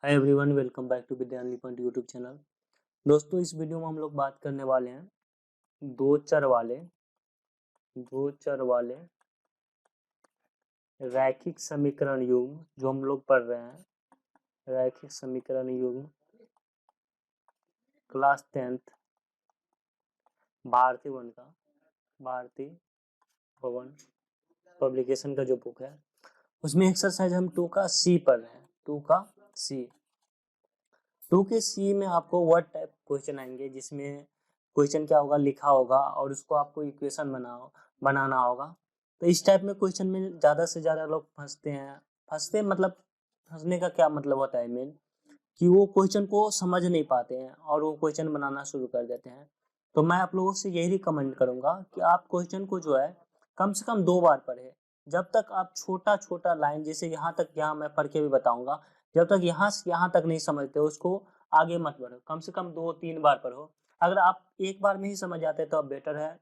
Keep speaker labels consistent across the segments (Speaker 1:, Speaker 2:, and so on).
Speaker 1: Hi everyone, welcome back to विद्यान्ली point YouTube channel. दोस्तों, इस वीडियो में हम लोग बात करने वाले हैं दो चर वाले रैखिक समीकरण युग्म जो हम लोग पढ़ रहे हैं। रैखिक समीकरण युग्म क्लास 10th भारती भवन पब्लिकेशन का जो बुक है उसमें एक्सरसाइज हम 2 का सी पढ़ रहे हैं। 2 के सी में आपको वर्ड टाइप क्वेश्चन आएंगे, जिसमें क्वेश्चन क्या होगा, लिखा होगा और उसको आपको इक्वेशन बनाना होगा। तो इस टाइप में क्वेश्चन में ज़्यादा से ज़्यादा लोग मतलब फंसने का क्या मतलब होता है मेन, कि वो क्वेश्चन को समझ नहीं पाते हैं और वो क्वेश्चन बनाना शुरू कर देते हैं। तो मैं आप लोगों से यही रिकमेंड करूंगा कि आप क्वेश्चन को जो है कम से कम 2 बार पढ़े। जब तक आप छोटा छोटा लाइन, जैसे यहाँ मैं पढ़ के भी बताऊंगा, जब तक यहाँ से यहाँ तक नहीं समझते उसको आगे मत बढ़ो। कम से कम 2-3 बार पढ़ो। अगर आप एक बार में ही समझ जाते तो बेटर है,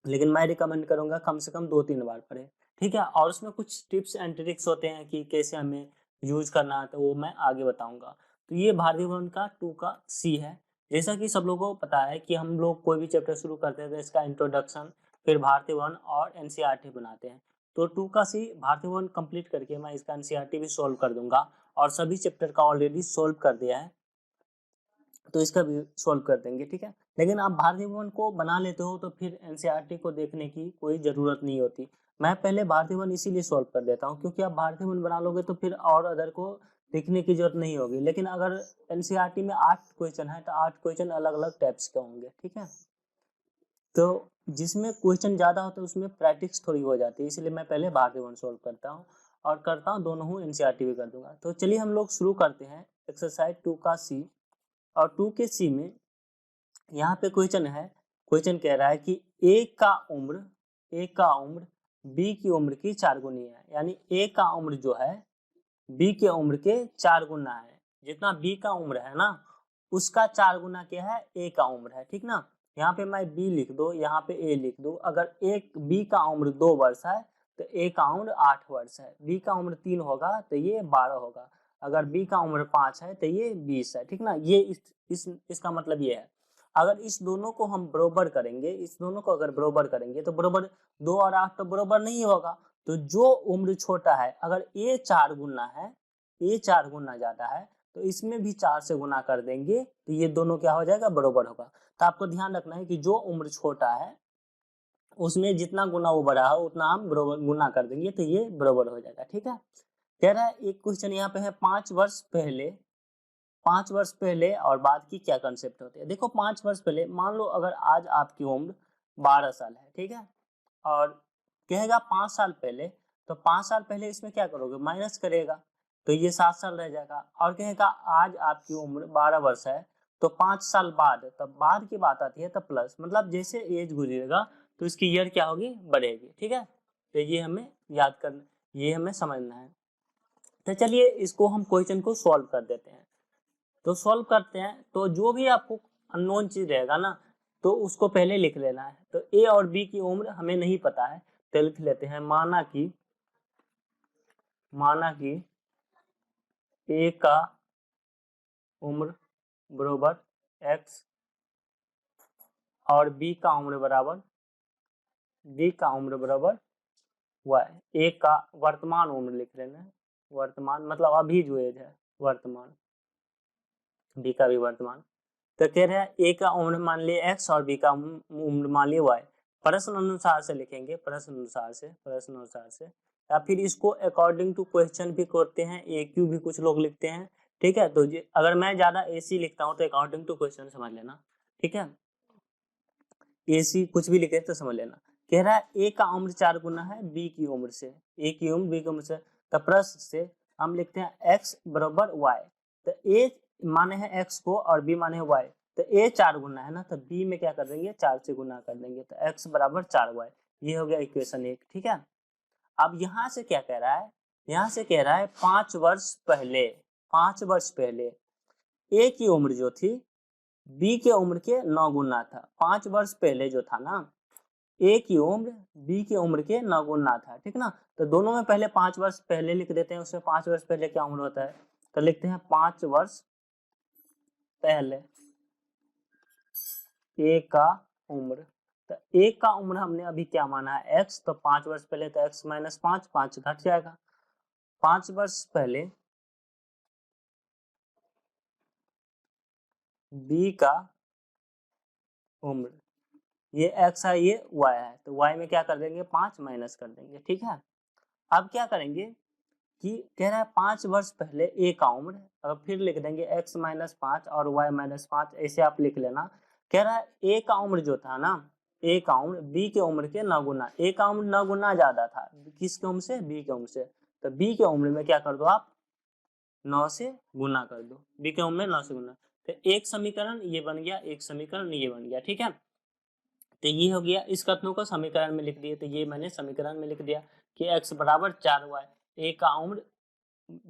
Speaker 1: लेकिन मैं रिकमेंड करूंगा कम से कम 2-3 बार पढ़े, ठीक है। और उसमें कुछ टिप्स एंड ट्रिक्स होते हैं कि कैसे हमें यूज करना है, तो वो मैं आगे बताऊंगा। तो ये भारतीय भवन का 2 का सी है। जैसा कि सब लोगों को पता है कि हम लोग कोई भी चैप्टर शुरू करते हैं तो इसका इंट्रोडक्शन, फिर भारतीय भवन और एनसीईआरटी बनाते हैं। तो 2 का सी भारतीय भवन कंप्लीट करके मैं इसका एनसीईआरटी भी सोल्व कर दूंगा, और सभी चैप्टर का ऑलरेडी सोल्व कर दिया है, तो इसका भी सोल्व कर देंगे, ठीक है। लेकिन आप भारतीय भवन को बना लेते हो तो फिर एनसीईआरटी को देखने की कोई जरूरत नहीं होती। मैं पहले भारतीय भवन इसीलिए सोल्व कर देता हूँ, क्योंकि आप भारतीय भवन बना लोगे तो फिर और अदर को देखने की जरूरत नहीं होगी। लेकिन अगर एनसीईआरटी में 8 क्वेश्चन है तो 8 क्वेश्चन अलग अलग टाइप्स के होंगे, ठीक है। तो जिसमें क्वेश्चन ज्यादा होता है उसमें प्रैक्टिस थोड़ी हो जाती है, इसलिए मैं पहले भारतीय भवन सोल्व करता हूँ और करता हूँ दोनों हूँ, एनसीईआरटी भी कर दूंगा। तो चलिए हम लोग शुरू करते हैं एक्सरसाइज 2 का सी। और 2 के सी में यहाँ पे क्वेश्चन कह रहा है कि ए का उम्र बी की उम्र की 4 गुनी है। यानी ए का उम्र जो है बी के उम्र के 4 गुना है। जितना बी का उम्र है ना, उसका 4 गुना क्या है, ए का उम्र है, ठीक ना। यहाँ पे मैं बी लिख दो, यहाँ पे ए लिख दो। अगर एक बी का उम्र 2 वर्ष है तो ए का उम्र 8 वर्ष है। बी का उम्र 3 होगा तो ये 12 होगा। अगर बी का उम्र 5 है तो ये 20 है, ठीक ना। ये इसका मतलब ये है। अगर इस दोनों को हम बरोबर करेंगे, तो बरोबर 2 और 8 तो बरोबर नहीं होगा। तो जो उम्र छोटा है, अगर ए 4 गुना है, ए 4 गुना ज्यादा है, तो इसमें भी 4 से गुना कर देंगे तो ये दोनों क्या हो जाएगा, बरोबर होगा। तो आपको ध्यान रखना है कि जो उम्र छोटा है उसमें जितना गुना वो बड़ा है उतना हम बरोबर गुना कर देंगे तो ये बरोबर हो जाएगा, ठीक है। कह रहा है एक क्वेश्चन यहाँ पे है, 5 वर्ष पहले और बाद की क्या कंसेप्ट होती है। देखो 5 वर्ष पहले, मान लो अगर आज आपकी उम्र 12 साल है, ठीक है, और कहेगा 5 साल पहले, तो 5 साल पहले इसमें क्या करोगे, माइनस करेगा, तो ये 7 साल रह जाएगा। और कहेगा आज आपकी उम्र 12 वर्ष है, तो 5 साल बाद, तब बाद की बात आती है तब प्लस, मतलब जैसे एज गुजरेगा तो इसकी ईयर क्या होगी, बढ़ेगी, ठीक है। तो ये हमें याद करना, ये हमें समझना है। तो चलिए इसको हम क्वेश्चन को सॉल्व कर देते हैं। तो सॉल्व करते हैं, तो जो भी आपको अननोन चीज रहेगा ना, तो उसको पहले लिख लेना है। तो ए और बी की उम्र हमें नहीं पता है, तो लिख लेते हैं, माना कि ए का उम्र बराबर x और बी का उम्र बराबर y। ए का वर्तमान उम्र लिख लेना है, वर्तमान मतलब अभी जो एज है वर्तमान, बी का भी वर्तमान। तो कह रहे हैं ए का उम्र मान लिए x और बी का उम्र मान लिए y। प्रश्न अनुसार से लिखेंगे, प्रश्न अनुसार से, या फिर इसको अकॉर्डिंग टू क्वेश्चन भी करते हैं, ए क्यू भी कुछ लोग लिखते हैं, ठीक है। तो अगर मैं ज्यादा एसी लिखता हूँ तो अकॉर्डिंग टू क्वेश्चन समझ लेना, ठीक है। एसी कुछ भी लिखे तो समझ लेना। कह रहा है ए का उम्र 4 गुना है बी की उम्र से, ए की उम्र बी की उम्र से। तो प्रश्न से हम लिखते हैं x बराबर y। तो ए माने हैं x को और b माने है y, तो a 4 गुना है ना, तो b में क्या कर देंगे, 4 से गुना कर देंगे, तो x बराबर 4y। ये हो गया इक्वेशन 1, ठीक है। अब यहाँ से क्या कह रहा है, यहाँ से कह रहा है 5 वर्ष पहले a की उम्र जो थी बी के उम्र के 9 गुना था। 5 वर्ष पहले जो था ना, ए की उम्र बी की उम्र के 9 गुना था, ठीक ना। तो दोनों में पहले 5 वर्ष पहले लिख देते हैं, उसमें 5 वर्ष पहले क्या उम्र होता है, तो लिखते हैं 5 वर्ष पहले ए का उम्र। तो ए का उम्र हमने अभी क्या माना है x, तो 5 वर्ष पहले तो x माइनस 5, 5 घट जाएगा। 5 वर्ष पहले b का उम्र, ये x है ये y है, तो y में क्या कर देंगे 5 माइनस कर देंगे। ठीक है, अब क्या करेंगे कि कह रहा है 5 वर्ष पहले a का उम्र, अब फिर लिख देंगे x माइनस 5 और y माइनस 5, ऐसे आप लिख लेना। कह रहा है a का उम्र जो था ना, a का उम्र b के उम्र के 9 गुना, a का उम्र 9 गुना ज्यादा था किसके उम्र से, b के उम्र से, तो b के उम्र में क्या कर दो आप 9 से गुना कर दो, b के उम्र में 9 से गुना, तो एक समीकरण ये बन गया, एक समीकरण ये बन गया। ठीक है, तो ये हो गया, इस कथनों को समीकरण में लिख दिए, तो ये मैंने समीकरण में लिख दिया कि x बराबर 4y, a का उम्र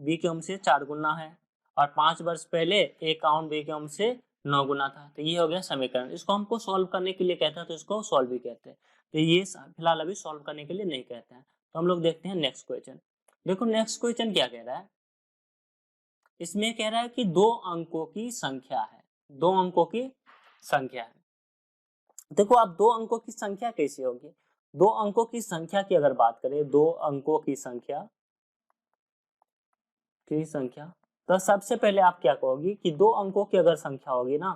Speaker 1: b के उम्र से 4 गुना है और 5 वर्ष पहले a का उम्र b के उम्र से 9 गुना था, तो ये हो गया समीकरण। इसको हमको सॉल्व करने के लिए कहता है तो इसको सॉल्व भी कहते हैं, तो ये फिलहाल अभी सॉल्व करने के लिए नहीं कहते हैं। तो हम लोग देखते हैं नेक्स्ट क्वेश्चन। देखो नेक्स्ट क्वेश्चन क्या कह रहा है, इसमें कह रहा है कि 2 अंकों की संख्या है, 2 अंकों की संख्या है। देखो आप 2 अंकों की संख्या कैसे होगी, 2 अंकों की संख्या की अगर बात करें, 2 अंकों की संख्या तो सबसे पहले आप क्या कहोगी कि 2 अंकों की अगर संख्या होगी ना,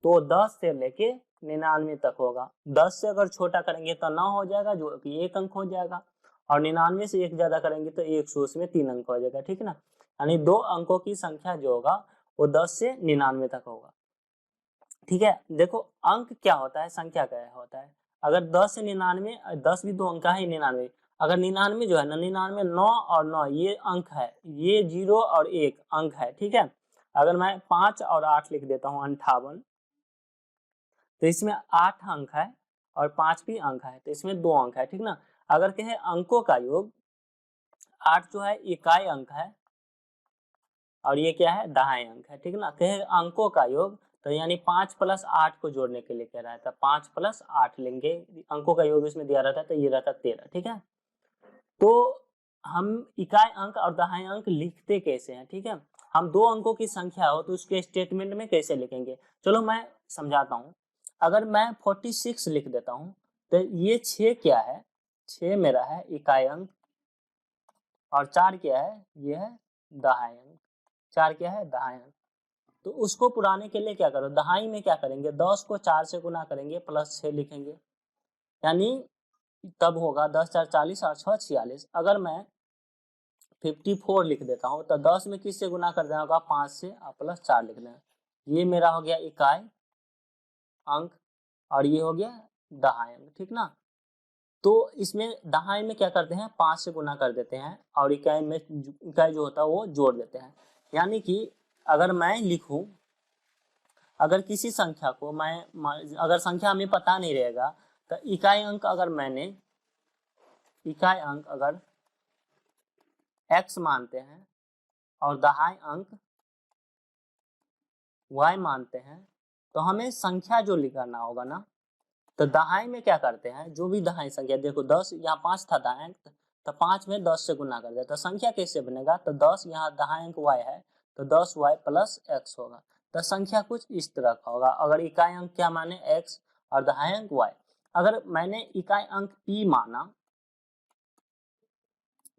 Speaker 1: तो 10 से लेके 99 तक होगा। 10 से अगर छोटा करेंगे तो 9 हो जाएगा, जो कि 1 अंक हो जाएगा, और 99 से 1 ज्यादा करेंगे तो 100, उसमें 3 अंक हो जाएगा। ठीक है ना, यानी 2 अंकों की संख्या जो होगा वो 10 से 99 तक होगा। ठीक है, देखो अंक क्या होता है, संख्या क्या होता है, अगर 10 से 99, 10 भी 2 अंक है 99, अगर 99 जो है ना, 99 9 और 9 ये अंक है, ये 0 और 1 अंक है। ठीक है, अगर मैं 5 और 8 लिख देता हूँ 58, तो इसमें 8 अंक है और 5 भी अंक है, तो इसमें 2 अंक है। ठीक ना, अगर कहे अंकों का योग, 8 जो है इकाई अंक है और ये क्या है दहाई अंक है। ठीक ना, कहे अंकों का योग, तो यानी 5 + 8 को जोड़ने के लिए कह रहा है, तो 5 + 8 लेंगे, अंकों का योग इसमें दिया रहता है, तो ये रहता 13। ठीक है, तो हम इकाई अंक और दहाई अंक लिखते कैसे हैं। ठीक है, हम 2 अंकों की संख्या हो तो उसके स्टेटमेंट में कैसे लिखेंगे, चलो मैं समझाता हूँ। अगर मैं 46 लिख देता हूँ, तो ये 6 क्या है, 6 मेरा है इकाई अंक, और 4 क्या है, ये है दहाई अंक, 4 क्या है दहाई अंक। तो उसको पुराने के लिए क्या करो, दहाई में क्या करेंगे, 10 को 4 से गुना करेंगे प्लस 6 लिखेंगे, यानी तब होगा 10 4 40 और 6 46। अगर मैं 54 लिख देता हूँ, तो 10 में किससे गुना कर देना होगा, 5 से और प्लस 4 लिख देना, ये मेरा हो गया इकाई अंक और ये हो गया दहाई अंक। ठीक ना, तो इसमें दहाई में क्या करते हैं 5 से गुना कर देते हैं और इकाई में इकाई जो होता है वो जोड़ देते हैं। यानी कि अगर मैं लिखूं, अगर किसी संख्या को मैं अगर संख्या हमें पता नहीं रहेगा, तो इकाई अंक अगर मैंने इकाई अंक अगर x मानते हैं और दहाई अंक y मानते हैं, तो हमें संख्या जो लिखना होगा ना, तो दहाई में क्या करते हैं, जो भी दहाई संख्या, देखो 10 यहाँ 5 था दहाई अंक, तो 5 में 10 से गुना कर दे, तो संख्या कैसे बनेगा, तो 10 यहाँ दहाई अंक y है, तो 10y + x होगा, तो संख्या कुछ इस तरह का होगा। अगर इकाई अंक क्या माने x और दहाई अंक y, अगर मैंने इकाई अंक p माना,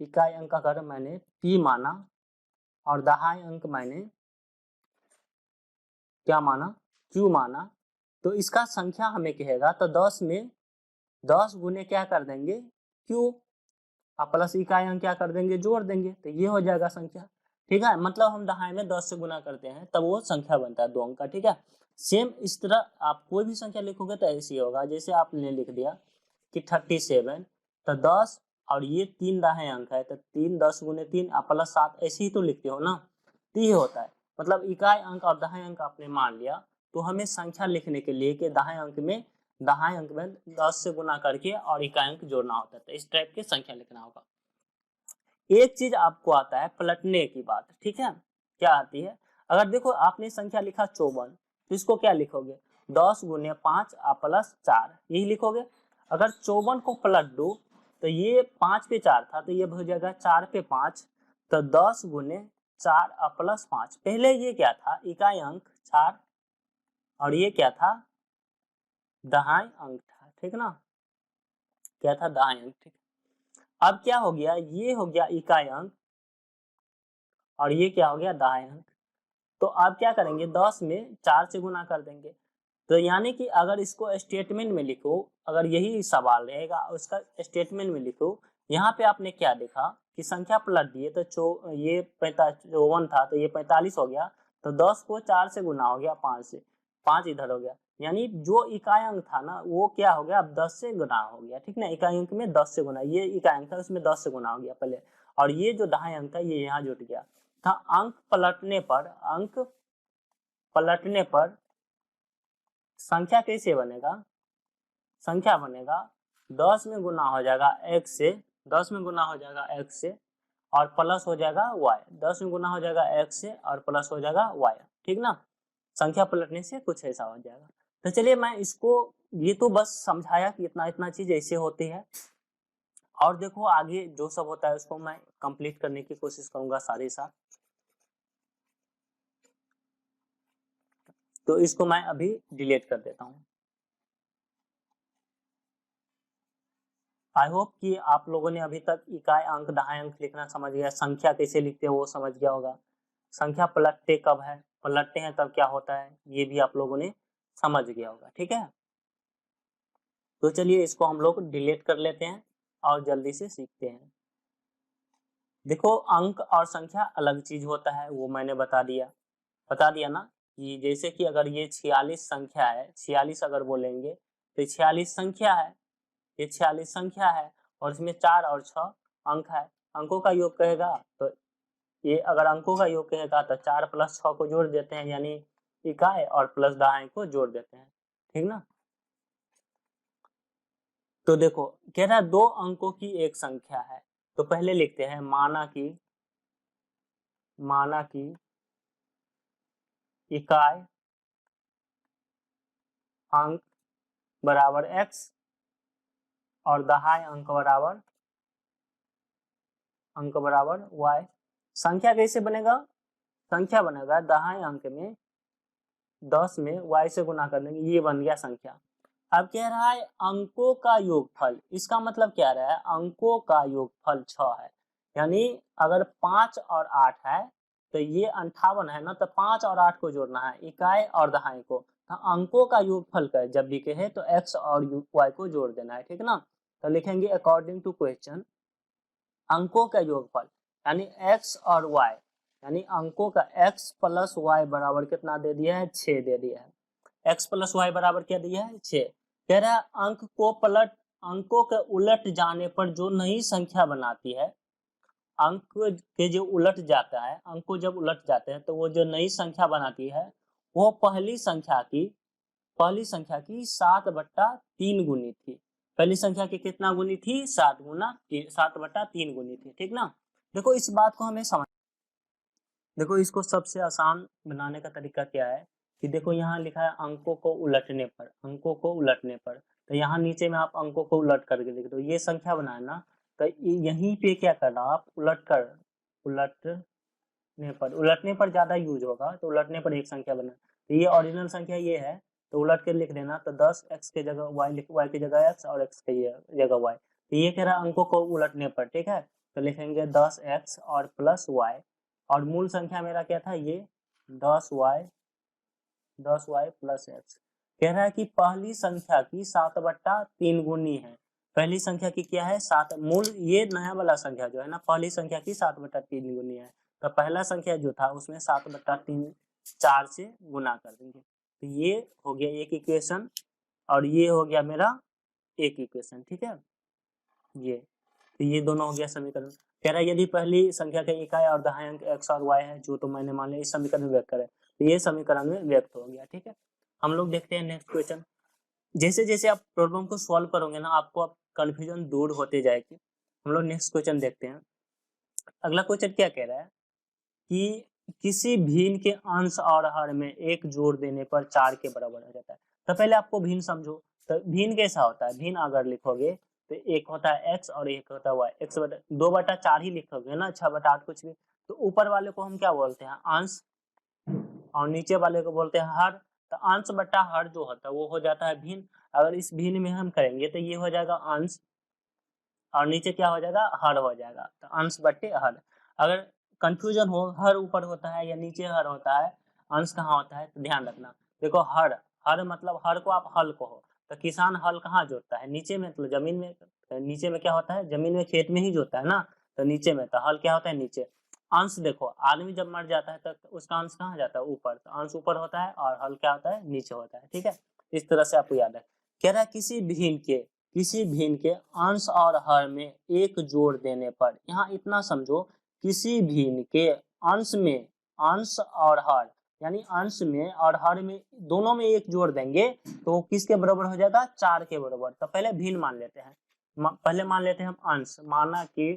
Speaker 1: इकाई अंक अगर मैंने p माना और दहाई अंक मैंने क्या माना, q माना, तो इसका संख्या हमें कहेगा, तो 10 में 10 गुने क्या कर देंगे q, और प्लस इकाई अंक क्या कर देंगे जोड़ देंगे, तो ये हो जाएगा संख्या। ठीक है, मतलब हम दहाई में 10 से गुना करते हैं तब वो संख्या बनता है 2 अंक का। ठीक है, सेम इस तरह आप कोई भी संख्या लिखोगे तो ऐसे ही होगा, जैसे आपने लिख दिया कि 37, तो 10 और ये 3 दहाई अंक है, तो 3 10 गुने 3 प्लस 7, ऐसे ही तो लिखते हो ना, तो ये होता है। मतलब इकाई अंक और दहाई अंक आपने मान लिया, तो हमें संख्या लिखने के लिए कि दहाई अंक में 10 से गुना करके और इकाई अंक जोड़ना होता है, तो इस टाइप की संख्या लिखना होगा। एक चीज आपको आता है पलटने की बात। ठीक है, क्या आती है, अगर देखो आपने संख्या लिखा 54, तो इसको क्या लिखोगे 10 गुने 5 प्लस 4, यही लिखोगे। अगर 54 को पलट दो, तो ये 5 पे 4 था, तो ये हो जाएगा 4 पे 5, तो 10 गुने 4 प्लस 5। पहले ये क्या था, इकाई अंक 4 और ये क्या था, दहाई अंक था, ठीक ना, क्या था, दहाई अंक, ठीक। अब क्या हो गया, ये हो गया इकाई अंक और ये क्या हो गया, दहाई अंक। तो आप क्या करेंगे, 10 में 4 से गुना कर देंगे। तो यानी कि अगर इसको स्टेटमेंट में लिखो, अगर यही सवाल रहेगा उसका स्टेटमेंट में लिखो, यहाँ पे आपने क्या देखा कि संख्या पलट दिए तो ये 54 था तो ये 45 हो गया, तो 10 को 4 से गुना हो गया 5 से, 5 इधर हो गया, यानी जो इकाई अंक था ना वो क्या हो गया, अब 10 से गुना हो गया, ठीक ना। इकाई अंक में 10 से गुना, ये इकाई अंक था उसमें 10 से गुना हो गया पहले, और ये जो दहाई अंक था ये यहाँ जुट गया था। अंक पलटने पर संख्या कैसे बनेगा, संख्या बनेगा 10 में गुना हो जाएगा x से, 10 में गुना हो जाएगा x से और प्लस हो जाएगा y, 10 में गुना हो जाएगा x से और प्लस हो जाएगा y, ठीक ना। संख्या पलटने से कुछ ऐसा हो जाएगा। तो चलिए मैं इसको, ये तो बस समझाया कि इतना इतना चीज ऐसे होती है, और देखो आगे जो सब होता है उसको मैं कंप्लीट करने की कोशिश करूंगा सारे साथ। तो इसको मैं अभी डिलीट कर देता हूँ। आई होप कि आप लोगों ने अभी तक इकाई अंक दहाई अंक लिखना समझ गया, संख्या कैसे लिखते हैं वो समझ गया होगा, संख्या पलटते कब है, पलटते हैं तब क्या होता है, ये भी आप लोगों ने समझ गया होगा, ठीक है। तो चलिए इसको हम लोग डिलीट कर लेते हैं और जल्दी से सीखते हैं। देखो अंक और संख्या अलग चीज होता है, वो मैंने बता दिया ना, कि जैसे कि अगर ये 46 संख्या है, 46 अगर बोलेंगे तो 46 संख्या है, ये 46 संख्या है और इसमें 4 और 6 अंक है, अंकों का योग कहेगा तो ये अगर अंकों का योग कहेगा तो 4 प्लस 6 को जोड़ देते हैं यानी इकाई, और प्लस दहाई को जोड़ देते हैं, ठीक ना। तो देखो कह रहा है 2 अंकों की एक संख्या है, तो पहले लिखते हैं माना की इकाई अंक बराबर x और दहाई अंक बराबर y। संख्या कैसे बनेगा, संख्या बनेगा दहाई अंक में 10 में y से गुना कर देंगे, ये बन गया संख्या। अब कह रहा है अंकों का योगफल, इसका मतलब क्या रहा है, अंकों का योगफल 6 है, यानी अगर 5 और 8 है तो ये 58 है ना, तो 5 और 8 को जोड़ना है, इकाई और दहाई को, तो अंकों का योगफल का जब भी कहे तो x और y को जोड़ देना है, ठीक ना। तो लिखेंगे अकॉर्डिंग टू क्वेश्चन अंकों का योगफल यानी x और y, यानी अंकों का x प्लस y बराबर कितना दे दिया है, 6 दे दिया है, x प्लस y बराबर क्या दिया है, 6। कह रहा है अंकों के उलट जाने पर जो नई संख्या बनाती है, अंक के जो उलट जाता है, अंक को जब उलट जाते हैं तो वो जो नई संख्या बनाती है वो पहली संख्या की 7/3 गुनी थी, पहली संख्या की कितना गुनी थी, 7/3 गुनी थी, ठीक ना। देखो इस बात को हमें समझ, देखो इसको सबसे आसान बनाने का तरीका क्या है कि देखो यहाँ लिखा है अंकों को उलटने पर, तो यहाँ नीचे में आप अंकों को उलट करके लिख दो, ये संख्या बनाना, तो यहीं पे क्या करना आप उलटने पर ज्यादा यूज होगा, तो उलटने पर एक संख्या बना, तो ये ओरिजिनल संख्या ये है, तो उलट के लिख देना, तो 10 x के जगह y की जगह x और x की जगह y, तो ये कह रहा है अंकों को उलटने पर, ठीक है। तो लिखेंगे 10x और प्लस y, और मूल संख्या मेरा क्या था, ये 10y प्लस x। कह रहा है कि पहली संख्या की 7/3 गुनी है, पहली संख्या की क्या है, 7, मूल ये नया वाला संख्या जो है ना, पहली संख्या की 7/3 गुनी है, तो पहला संख्या जो था उसमें 7/3 4 से गुना कर देंगे, तो ये हो गया एक इक्वेशन और ये हो गया मेरा एक इक्वेशन, ठीक है। ये तो ये दोनों हो गया समीकरण। कह रहा है यदि पहली संख्या के इकाई और दहाई अंक x और y है, जो तो मैंने मान लिया इस समीकरण में व्यक्त करे, तो ये समीकरण में व्यक्त हो गया, ठीक है। हम लोग देखते हैं नेक्स्ट क्वेश्चन। जैसे जैसे आप प्रॉब्लम को सॉल्व करोगे ना, आपको अब कंफ्यूजन दूर होते जाएगी। हम लोग नेक्स्ट क्वेश्चन देखते हैं। अगला क्वेश्चन क्या कह रहा है कि किसी भिन्न के अंश और हर में 1 जोड़ देने पर 4 के बराबर हो जाता है। तो पहले आपको भिन्न समझो, तो भिन्न कैसा होता है, भिन्न अगर लिखोगे तो एक होता है x और एक होता है y, x 2/4 ही लिखोगे ना, 6/8 कुछ भी, तो ऊपर वाले को हम क्या बोलते हैं, अंश, और नीचे वाले को बोलते हैं हर। तो अंश बटा हर जो होता है वो हो जाता है भिन्न। अगर इस भिन्न में हम करेंगे तो ये हो जाएगा अंश, और नीचे क्या हो जाएगा, हर हो जाएगा। तो अंश बटे हर। अगर कंफ्यूजन हो हर ऊपर होता है या नीचे हर होता है, अंश कहाँ होता है, तो ध्यान रखना। देखो हर, हर मतलब हर को आप हल कहो, तो किसान हल कहाँ जोतता है, नीचे में, तो जमीन में। तो नीचे में क्या होता है, जमीन में, खेत में ही जोतता है ना, तो नीचे में। तो हल क्या होता है, नीचे। अंश देखो, आदमी जब मर जाता है तो उसका अंश कहाँ जाता है, ऊपर। तो अंश ऊपर होता है और हल क्या होता है, नीचे होता है। ठीक है, इस तरह से आपको याद है। कह रहा है किसी भिन्न के अंश और हर में एक जोड़ देने पर, यहाँ इतना समझो, किसी भिन्न के अंश में, अंश और हर, यानी अंश में और हर में दोनों में एक जोड़ देंगे तो किसके बराबर हो जाएगा, 4 के बराबर। तो पहले भिन्न मान लेते हैं, पहले मान लेते हैं हम अंश। माना कि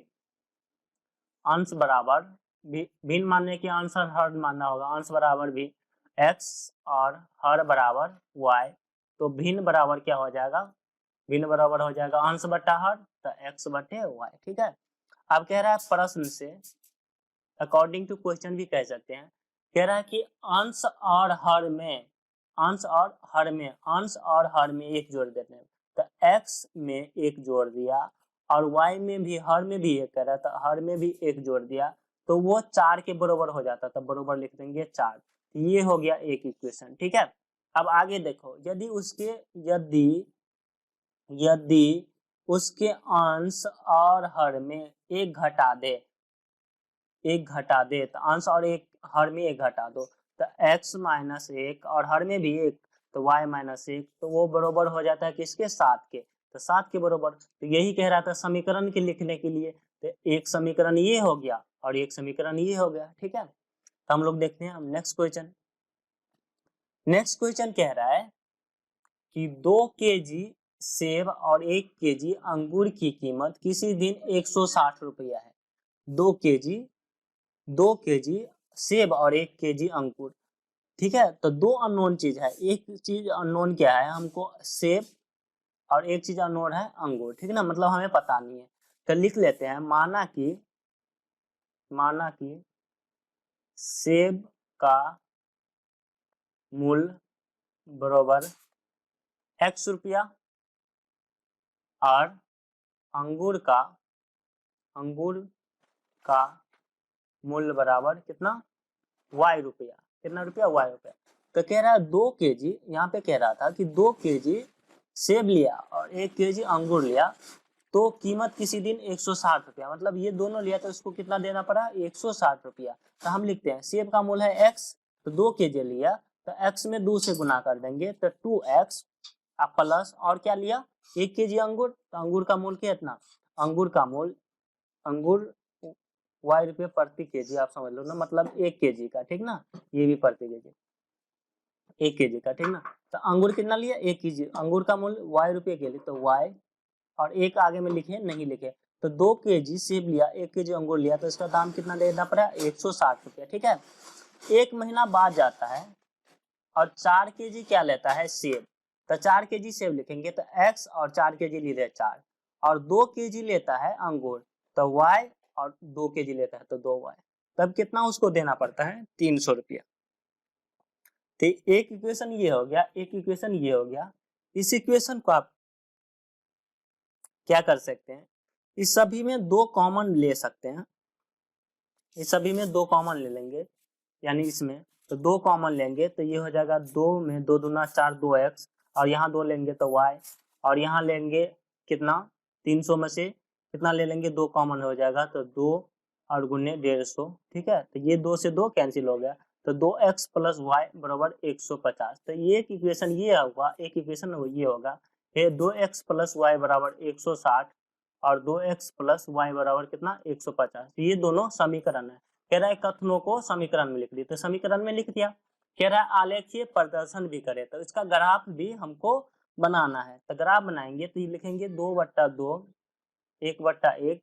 Speaker 1: अंश बराबर, भिन्न मानने के अंश और हर मानना होगा, अंश बराबर भी x और हर बराबर y। तो भिन्न बराबर क्या हो जाएगा, भिन्न बराबर हो जाएगा अंश बटा हर, तो x बटे y। ठीक है, अब कह रहा है प्रश्न से, अकॉर्डिंग टू क्वेश्चन भी कह सकते हैं। कह रहा है कि अंश और हर में, अंश और हर में, अंश और हर में एक जोड़ देते हैं। तो x में एक जोड़ दिया और y में भी, हर में भी एक कह रहा था, हर में भी एक जोड़ दिया, तो वो 4 के बराबर हो जाता। तो बराबर लिख देंगे 4। ये हो गया एक इक्वेशन। ठीक है, अब आगे देखो, यदि उसके, यदि उसके अंश और हर में एक घटा दे, तो अंश और एक हर में एक घटा दो, तो x माइनस 1 और हर में भी 1, तो y माइनस 1, तो वो बराबर हो जाता है किसके, 7 के। तो 7 के बराबर। तो यही कह रहा था समीकरण के लिखने के लिए। तो एक समीकरण ये हो गया और एक समीकरण ये हो गया। ठीक है, तो हम लोग देखते हैं हम नेक्स्ट क्वेश्चन। नेक्स्ट क्वेश्चन कह रहा है कि 2 केजी सेब और 1 केजी अंगूर की कीमत किसी दिन 160 रुपया है। 2 केजी सेब और 1 केजी अंगूर। ठीक है, तो दो अननोन चीज है, एक चीज अननोन क्या है हमको, सेब, और एक चीज अननोन है अंगूर। ठीक है ना, मतलब हमें पता नहीं है। तो लिख लेते हैं, माना कि सेब का मूल्य बराबर x रुपया और अंगूर का मूल्य बराबर कितना, y रुपया। कितना रुपया, y रुपया। तो कह रहा है 2 केजी, यहाँ पे कह रहा था कि 2 केजी सेब लिया और 1 केजी अंगूर लिया, तो कीमत किसी दिन 160 रुपया, मतलब ये दोनों लिया तो इसको कितना देना पड़ा, 160 रुपया। तो हम लिखते हैं सेब का मूल्य है x, तो 2 केजी लिया तो x में 2 से गुना कर देंगे, तो 2x प्लस, और क्या लिया, 1 केजी अंगूर, तो अंगूर का मूल्य कितना, अंगूर का मूल्य, अंगूर y रुपये प्रति केजी, आप समझ लो ना, मतलब 1 केजी का। ठीक ना, ये भी प्रति केजी, 1 केजी का। ठीक ना, तो अंगूर कितना लिया, 1 केजी, अंगूर का मूल्य y रुपये के लिए, तो y, और एक आगे में लिखे नहीं लिखे, तो 2 केजी सेब लिया, 1 केजी अंगूर लिया, तो इसका दाम कितना देना पड़ा, 160 रुपया। ठीक है, एक महीना बाद जाता है और 4 केजी क्या लेता है, सेब। तो 4 केजी सेब लिखेंगे, तो x और 4 केजी ले रहे 4, और 2 केजी लेता है अंगूर, तो y, और 2 केजी लेता है तो 2y। तब कितना उसको देना पड़ता है, 300 रुपया। तो एक इक्वेशन ये हो गया, एक इक्वेशन ये हो गया। इस इक्वेशन को आप क्या कर सकते हैं, इस सभी में 2 कॉमन ले सकते हैं, इस सभी में 2 कॉमन ले लेंगे, यानी इसमें तो 2 कॉमन लेंगे, तो ये हो जाएगा 2 में 2 दूना 4, 2x, और यहाँ 2 लेंगे तो y, और यहाँ लेंगे कितना, 300 में से कितना ले लेंगे, 2 कॉमन हो जाएगा, तो 2 और गुने 150। ठीक है, तो ये 2 से 2 कैंसिल हो गया, तो 2x प्लस y बराबर 150। तो ये एक इक्वेशन ये होगा, एक इक्वेशन ये होगा, 2x प्लस वाई बराबर 160 और 2x प्लस वाई बराबर कितना, 150। ये दोनों समीकरण है। कह रहा है कथनों को समीकरण में लिख दी, तो समीकरण में लिख दिया। कह रहा है आलेखीय प्रदर्शन भी करे, तो इसका ग्राफ भी हमको बनाना है। तो ग्राफ बनाएंगे तो ये लिखेंगे 2/2, 1/1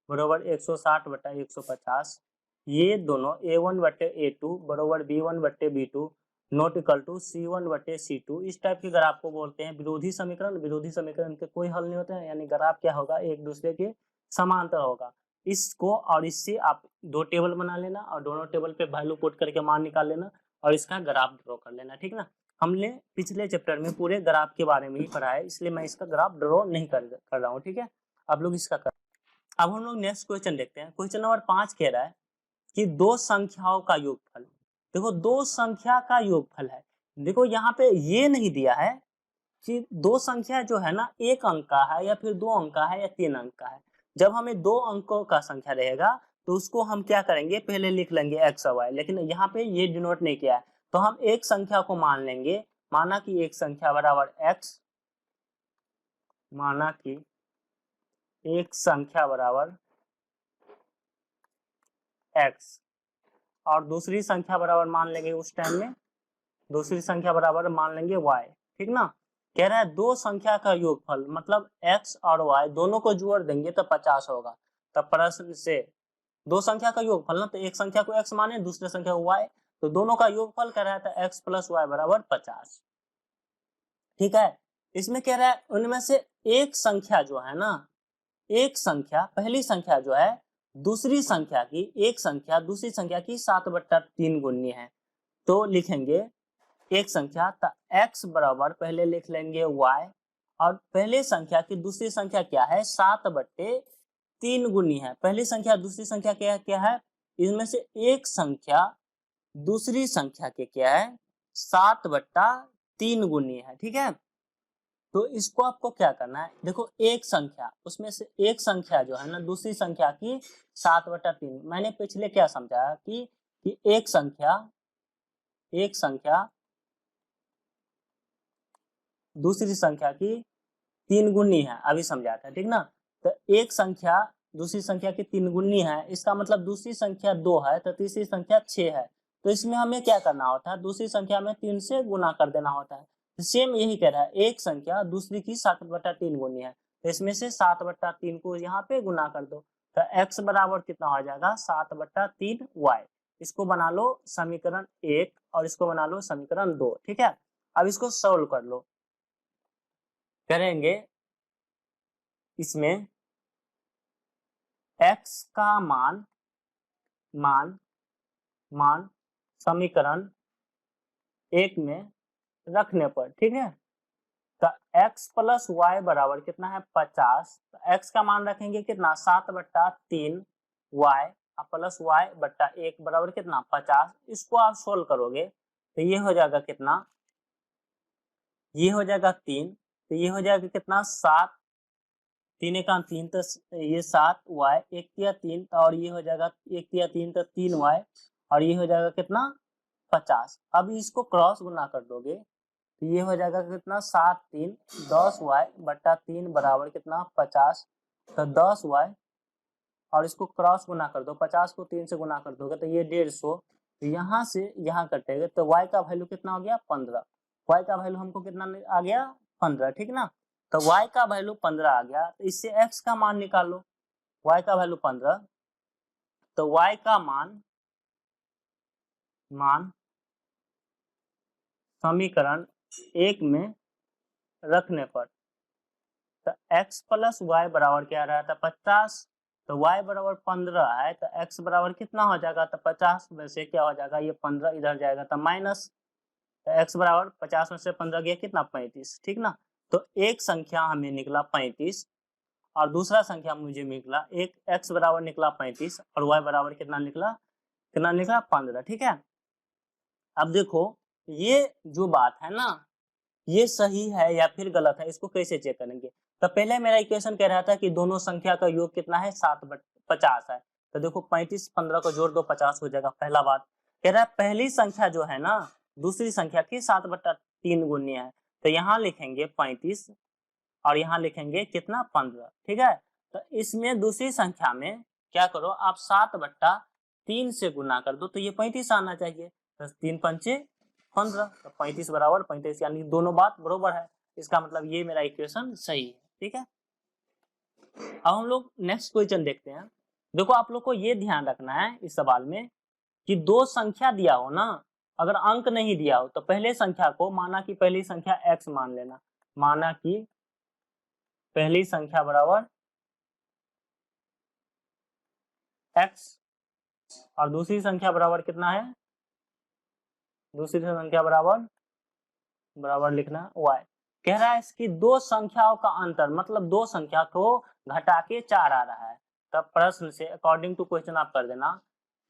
Speaker 1: बराबर 160/150। ये दोनों a1/a2 बराबर b1/b2 not equal to c1/c2। इस टाइप के ग्राफ को बोलते हैं विरोधी समीकरण। विरोधी समीकरण के कोई हल नहीं होते हैं, यानी ग्राफ क्या होगा, एक दूसरे के समांतर होगा। इसको और इससे आप दो टेबल बना लेना और दोनों टेबल पे वैल्यू पुट करके मान निकाल लेना और इसका ग्राफ ड्रॉ कर लेना, ठीक ना। हमने पिछले चैप्टर में पूरे ग्राफ के बारे में ही पढ़ा है, इसलिए मैं इसका ग्राफ ड्रॉ नहीं कर रहा हूँ, ठीक है। आप लोग इसका कर। अब हम लोग नेक्स्ट क्वेश्चन देखते हैं। क्वेश्चन नंबर 5 कह रहा है कि दो संख्याओं का योगफल। देखो दो संख्या का योगफल है। देखो यहाँ पे ये नहीं दिया है कि दो संख्या जो है ना एक अंक का है या फिर दो अंक का है या तीन अंक का है। जब हमें दो अंकों का संख्या रहेगा तो उसको हम क्या करेंगे, पहले लिख लेंगे एक्स और वाई, लेकिन यहाँ पे ये डिनोट नहीं किया है, तो हम एक संख्या को मान लेंगे। माना कि एक संख्या बराबर एक्स, माना कि एक संख्या बराबर एक्स और दूसरी संख्या बराबर मान लेंगे, उस टाइम में दूसरी संख्या बराबर मान लेंगे वाई, ठीक ना। कह रहा है दो संख्या का योगफल, मतलब x और y दोनों को जोड़ देंगे तो 50 होगा। तब प्रश्न से दो संख्या का योगफल ना, तो एक संख्या को x माने दूसरे संख्या को y, तो दोनों का योगफल कह रहा था x प्लस वाई बराबर 50, ठीक है। इसमें कह रहा है उनमें से एक संख्या जो है ना, एक संख्या पहली संख्या जो है दूसरी संख्या की, एक संख्या दूसरी संख्या की 7/3 गुनी है। तो लिखेंगे एक संख्या x बराबर पहले लिख लेंगे y और पहले संख्या की दूसरी संख्या क्या है 7/3 गुनी है। पहली संख्या दूसरी संख्या क्या क्या है, इनमें से एक संख्या दूसरी संख्या के क्या है 7/3 गुनी है, ठीक है। तो इसको आपको क्या करना है, देखो एक संख्या उसमें से एक संख्या जो है ना दूसरी संख्या की 7/3, मैंने पिछले क्या समझाया कि एक संख्या दूसरी संख्या की 3 गुनी है, अभी समझा था, ठीक ना। तो एक संख्या दूसरी संख्या की 3 गुनी है, इसका मतलब दूसरी संख्या 2 है तो तीसरी संख्या 6 है। तो इसमें हमें क्या करना होता है, दूसरी संख्या में 3 से गुना कर देना होता है। तो सेम यही कह रहा है, एक संख्या दूसरी की 7/3 गुनी है, तो इसमें से 7/3 को यहाँ पे गुना कर दो, तो x बराबर कितना हो जाएगा 7/3 y। इसको बना लो समीकरण 1 और इसको बना लो समीकरण 2, ठीक है। अब इसको सोल्व कर लो, करेंगे इसमें x का मान समीकरण 1 में रखने पर, ठीक है। तो x प्लस वाई बराबर कितना है 50, तो x का मान रखेंगे कितना 7/3 y प्लस वाई बट्टा 1 बराबर कितना 50। इसको आप सोल्व करोगे तो ये हो जाएगा कितना, ये हो जाएगा 3, तो ये हो जाएगा कितना 7, 3 एका 3 तो ये 7 वाई, 1 तिया 3 और ये हो जाएगा 1 तिया 3 तो 3 वाई और ये हो जाएगा कितना 50। अब इसको क्रॉस गुना कर दोगे तो ये हो जाएगा कितना 7 3 10 वाई बट्टा 3 बराबर कितना 50, तो 10 वाई और इसको क्रॉस गुना कर दो, 50 को 3 से गुना कर दोगे तो ये 150, तो यहाँ से यहाँ कटेगा तो y का वैल्यू कितना हो गया 15, y का वैल्यू हमको कितना आ गया 15, ठीक ना। तो y का वैल्यू 15 आ गया, तो इससे x का मान निकाल लो, y का वैल्यू 15, तो y का मान समीकरण 1 में रखने पर, तो x प्लस वाई बराबर क्या रहा था 50, तो y बराबर 15 है, तो x बराबर कितना हो जाएगा, तो 50 में से क्या हो जाएगा ये 15 इधर जाएगा तो माइनस, तो x बराबर 50 में से 15 गया कितना 35, ठीक ना। तो एक संख्या हमें निकला 35 और दूसरा संख्या मुझे निकला एक, x बराबर निकला 35 और y बराबर कितना निकला 15, ठीक है। अब देखो ये जो बात है ना ये सही है या फिर गलत है, इसको कैसे चेक करेंगे। तो पहले मेरा इक्वेशन कह रहा था कि दोनों संख्या का योग कितना है 7/50 है, तो देखो 35 15 को जोड़ दो 50 हो जाएगा। पहला बात कह रहा है पहली संख्या जो है ना दूसरी संख्या की 7/3 गुनी है, तो यहाँ लिखेंगे 35 और यहाँ लिखेंगे कितना 15, ठीक है। तो इसमें दूसरी संख्या में क्या करो आप 7/3 से गुना कर दो, तो ये 35 आना चाहिए, तो 3 पंचे 15, तो 35 बराबर 35, यानी दोनों बात बरोबर है। इसका मतलब ये मेरा इक्वेशन सही है, ठीक है। अब हम लोग नेक्स्ट क्वेश्चन देखते हैं। देखो आप लोग को ये ध्यान रखना है इस सवाल में कि दो संख्या दिया हो ना, अगर अंक नहीं दिया हो तो पहले संख्या को माना कि पहली संख्या x मान लेना, माना कि पहली संख्या बराबर x और दूसरी संख्या बराबर कितना है, दूसरी संख्या बराबर लिखना y। कह रहा है इसकी दो संख्याओं का अंतर, मतलब दो संख्या को घटा के 4 आ रहा है, तब प्रश्न से अकॉर्डिंग टू क्वेश्चन आप कर देना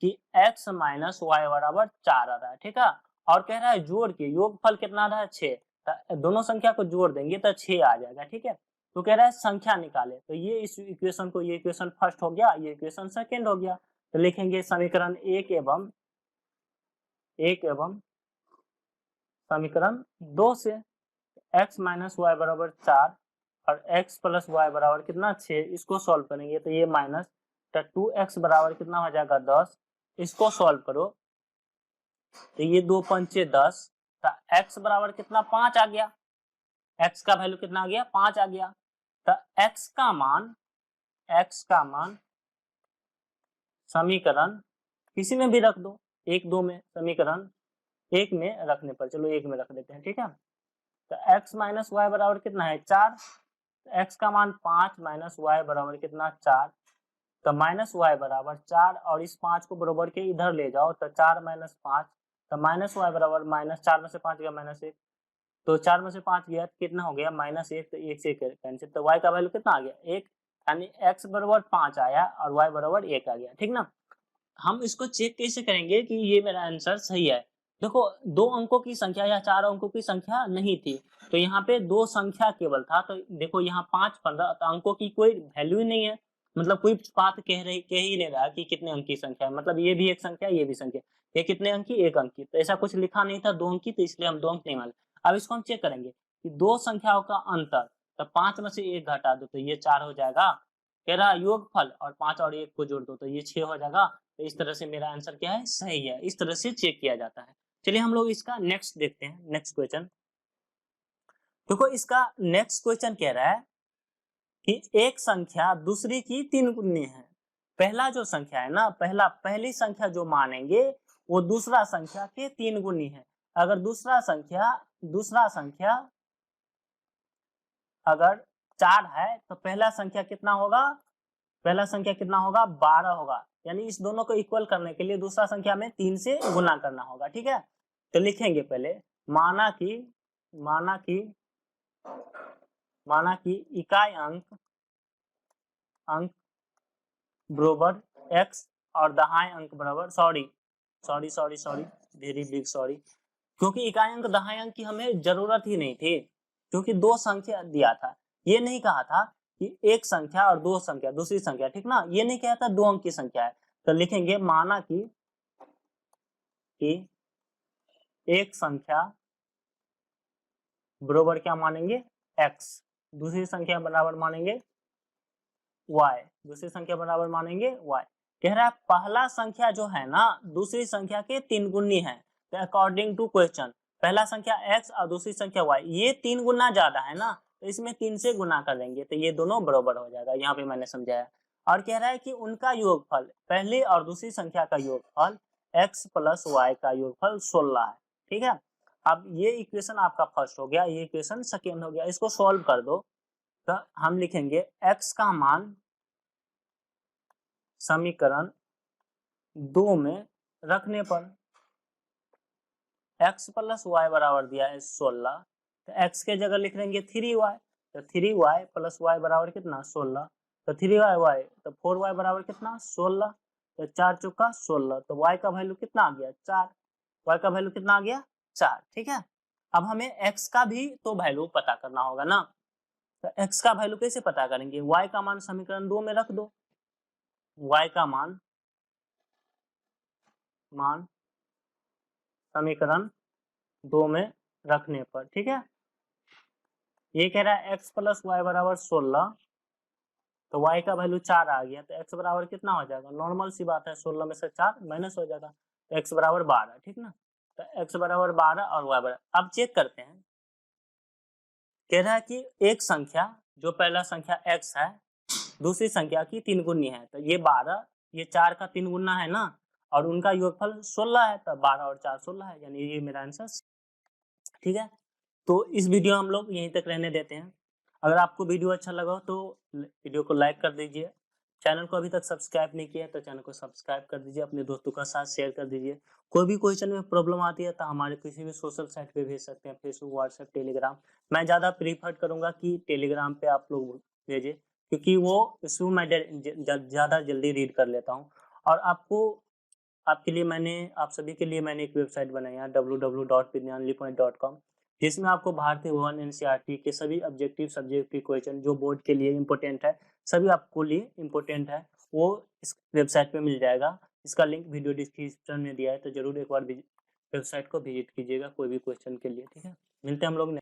Speaker 1: कि x माइनस वाई बराबर 4 आ रहा है, ठीक है। और कह रहा है जोड़ के योगफल कितना आ रहा है 6, तो दोनों संख्या को जोड़ देंगे तो 6 आ जाएगा, ठीक है। तो कह रहा है संख्या निकाले, तो ये इस इक्वेशन को, ये इक्वेशन फर्स्ट हो गया, ये इक्वेशन सेकेंड हो गया, तो लिखेंगे समीकरण एक एवं समीकरण 2 से x माइनस वाई बराबर 4 और x प्लस वाई बराबर कितना 6, इसको सॉल्व करेंगे तो ये माइनस, तो 2x बराबर कितना हो जाएगा 10, इसको सॉल्व करो तो ये 2 पंचे 10, तो x बराबर कितना 5 आ गया, x का वैल्यू कितना आ गया 5 आ गया। तो x का मान समीकरण किसी में भी रख दो, 1 2 में, समीकरण 1 में रखने पर, चलो 1 में रख देते हैं, ठीक है। तो x माइनस वाई बराबर कितना है 4, तो x का मान 5 माइनस वाई बराबर कितना 4, तो माइनस वाई बराबर 4 और इस 5 को बराबर के इधर ले जाओ, तो 4 माइनस 5, तो माइनस वाई बराबर माइनस 4 में से 5 गया माइनस 1, तो 4 में से 5 गया कितना हो गया माइनस 1, तो 1 से कैंसिल, तो y का वैल्यू कितना आ गया 1, यानी x बराबर 5 आया और y बराबर 1 आ गया, ठीक ना। हम इसको चेक कैसे करेंगे कि ये मेरा आंसर सही है, देखो 2 अंकों की संख्या या 4 अंकों की संख्या नहीं थी, तो यहाँ पे 2 संख्या केवल था, तो देखो यहाँ 5 15, तो अंकों की कोई वैल्यू ही नहीं है, मतलब कोई बात कह ही नहीं रहा कि कितने अंक की संख्या है, मतलब ये भी एक संख्या, ये भी संख्या, ये कितने अंक की 1 अंक की, तो ऐसा कुछ लिखा नहीं था 2 अंक की, तो इसलिए हम 2 अंक नहीं मान। अब इसको हम चेक करेंगे कि दो संख्याओं का अंतर, तो 5 में से 1 घटा दो तो ये 4 हो जाएगा, कह रहा योगफल और 5 और 1 को जोड़ दो तो ये 6 हो जाएगा, तो इस तरह से मेरा आंसर क्या है सही है, इस तरह से चेक किया जाता है। चलिए हम लोग इसका नेक्स्ट देखते हैं, नेक्स्ट क्वेश्चन। देखो इसका नेक्स्ट क्वेश्चन कह रहा है कि एक संख्या दूसरी की 3 गुनी है, पहला जो संख्या है ना, पहली संख्या जो मानेंगे वो दूसरा संख्या के 3 गुनी है, अगर दूसरा संख्या अगर 4 है तो पहला संख्या कितना होगा, 12 होगा, यानी इस दोनों को इक्वल करने के लिए दूसरा संख्या में 3 से गुना करना होगा, ठीक है। तो लिखेंगे पहले माना कि इकाई अंक बराबर x और दहाई अंक बराबर सॉरी वेरी बिग सॉरी, क्योंकि इकाई अंक दहाई अंक की हमें जरूरत ही नहीं थी, क्योंकि 2 संख्या दिया था, ये नहीं कहा था कि एक संख्या और 2 संख्या दूसरी संख्या, ठीक ना, ये नहीं कहा था 2 अंक की संख्या है। तो लिखेंगे माना कि एक संख्या बराबर क्या मानेंगे x, दूसरी संख्या बराबर मानेंगे y, कह रहा है पहला संख्या जो है ना दूसरी संख्या के 3 गुनी है, तो अकॉर्डिंग टू क्वेश्चन पहला संख्या x और दूसरी संख्या y, ये 3 गुना ज्यादा है ना, तो इसमें 3 से गुना कर देंगे तो ये दोनों बराबर हो जाएगा, यहाँ पे मैंने समझाया। और कह रहा है कि उनका योगफल, पहली और दूसरी संख्या का योगफल x प्लस y का योगफल 16 है, ठीक है। अब ये इक्वेशन आपका फर्स्ट हो गया, ये इक्वेशन सेकेंड हो गया, इसको सॉल्व कर दो तो हम लिखेंगे x का मान समीकरण 2 में रखने पर x प्लस वाई बराबर दिया है 16, तो x के जगह लिख लेंगे 3y, तो 3y प्लस वाई बराबर कितना 16, तो 3y तो 4y बराबर कितना 16, तो 4 चौका 16, तो y का वैल्यू कितना आ गया 4, y का वैल्यू कितना आ गया 4, ठीक है। अब हमें x का भी तो वैल्यू पता करना होगा ना, तो x का वैल्यू कैसे पता करेंगे, y का मान समीकरण 2 में रख दो, y का मान समीकरण 2 में रखने पर, ठीक है। ये कह रहा है x प्लस वाई बराबर 16, तो y का वैल्यू 4 आ गया, तो x बराबर कितना हो जाएगा, नॉर्मल सी बात है 16 में से 4 माइनस हो जाएगा, तो x बराबर 12, ठीक ना। तो x बराबर 12 और y बराबर, अब चेक करते हैं, कह रहा है कि एक संख्या जो पहला संख्या x है दूसरी संख्या की 3 गुनी है, तो ये 12 ये 4 का 3 गुना है ना, और उनका योगफल 16 है, तो 12 और 4 16 है, यानी ये मेरा आंसर, ठीक है। तो इस वीडियो हम लोग यहीं तक रहने देते हैं, अगर आपको वीडियो अच्छा लगा तो वीडियो को लाइक कर दीजिए, चैनल को अभी तक सब्सक्राइब नहीं किया है तो चैनल को सब्सक्राइब कर दीजिए, अपने दोस्तों के साथ शेयर कर दीजिए। कोई भी क्वेश्चन में प्रॉब्लम आती है तो हमारे किसी भी सोशल साइट पे भेज सकते हैं, फेसबुक, व्हाट्सएप, टेलीग्राम। मैं ज़्यादा प्रेफर करूँगा कि टेलीग्राम पे आप लोग भेजें, क्योंकि वो इसमें मैं ज़्यादा जल्दी रीड कर लेता हूँ। और आपके लिए आप सभी के लिए मैंने एक वेबसाइट बनाई है www.vidyanlypoint.com, जिसमें आपको भारतीय भवन एनसीईआरटी के सभी ऑब्जेक्टिव सब्जेक्ट के क्वेश्चन जो बोर्ड के लिए इम्पोर्टेंट है, सभी आपको लिए इम्पोर्टेंट है, वो इस वेबसाइट पे मिल जाएगा। इसका लिंक वीडियो डिस्क्रिप्शन में दिया है, तो जरूर एक बार वेबसाइट को विजिट कीजिएगा कोई भी क्वेश्चन के लिए। ठीक है, मिलते हैं हम लोग